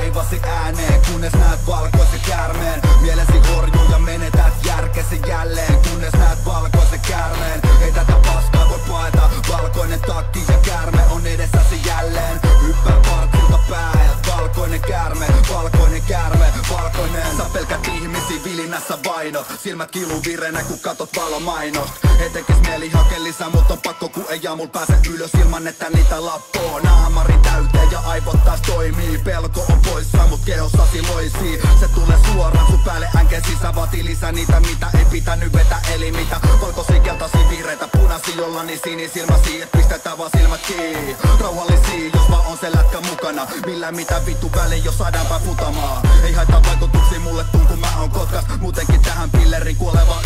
vaivasi ääneen, kunnes näet valkoisen käärmeen. Mielesi horjuu ja menetät järkesi jälleen, kunnes näet valkoisen käärmeen. Ei tätä paskaa voi paeta, valkoinen takki ja käärme on edessäsi jälleen. Hyppää partilta päät, valkoinen käärme, valkoinen käärme, valkoinen. Sä pelkät ihmisiä vilinässä vainot, silmät kiluu virenä kun katot valomainost. Ei tekis mieli hakea lisää, mut on pakko kun ei aamul pääse ylös ilman että niitä lappoo. Naamari täyteen ja aivot taas toimii, pelko on poissa mut kehossasi loisii. Se tulee suoraan sun päälle änken sisä, vaati lisää niitä mitä ei pitänyt vetä. Eli mitä valkoisia, keltaisia, vihreitä, punaisia, jollani sinisilmäsi, et pistetään vaan silmät kiinni. Rauhallisia, jos vaan on se lätkä mukana, millään mitä vittu väliin, jos saadaanpä futamaan. Ei haittaa vaikutuksia mulle tuun kun mä oon Kotkas, muutenkin tähän pillerin kuoleva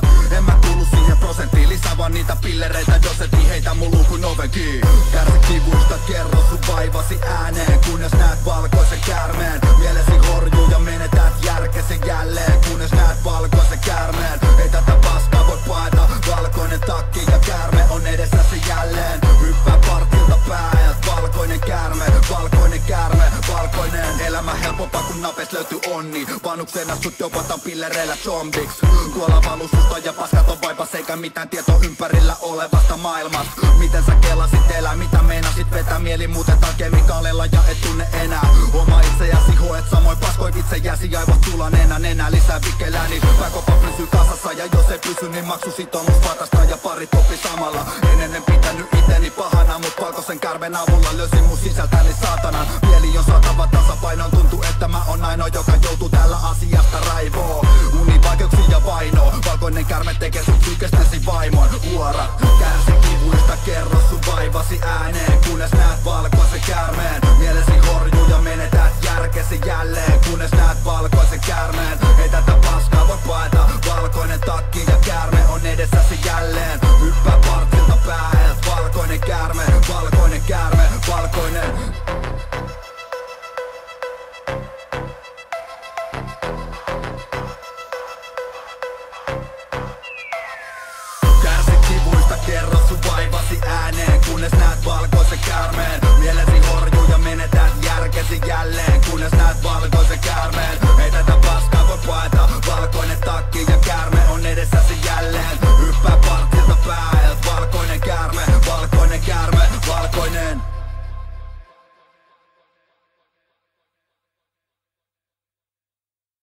1%. En mä kuulu siihen prosenttiin, lisää vaan niitä pillereitä, jos et niin heitä mun luukun oven kiinni. Kärsi kivuista, kerro sun vaivasi ääneen, kunnes näet valkoisen käärmeen. Mielesi horjuu ja menetät järkesi jälleen, kunnes näet valkoisen käärmeen. Ei tätä paskaa voi paeta, valkoinen takki ja käärme on edessäsi jälleen. Hyppää partilta päät, valkoinen käärme, valkoinen käärme, valkoinen. Elämä helpompaa kun napes löytyy onni, vanhuksena sut jopataan pillereillä zombiks. Kuola valususta ja paskat on vaipas, eikä mitään tietoa ympärillä olevasta maailmasta. Miten sä kelasit elää, mitä meinasit vetää, mieli muutetaan kemikaaleilla ja et tunne enää oma itseäsi, hoet samoin paskoit itsejäsi, aivot sulla nenä lisää vikkelääni. Pääkopa pysyy kasassa ja jos ei pysy niin maksu sitoumus vatasta ja pari toppi samalla. En pitänyt iteni pahana, mut valkoisen kärmen avulla löysin mun sisältäni saatanan. Mieli on saatava tasapainoon, tuntuu että mä on ainoa joka joutuu tällä asiasta raivoo. Univaikeuksia ja vainoa, valkoinen kärme tekee sut sykestesi vaimon. Huora, kärsi kivuista, kerro sun vaivasi ääneen, kunnes näet valkoisen käärmeen. Mielesi horjuu ja menetät järkesi jälleen, kunnes näet valkoisen käärmeen. Ei tätä paskaa voi paeta, valkoinen takki ja käärme on edessäsi jälleen.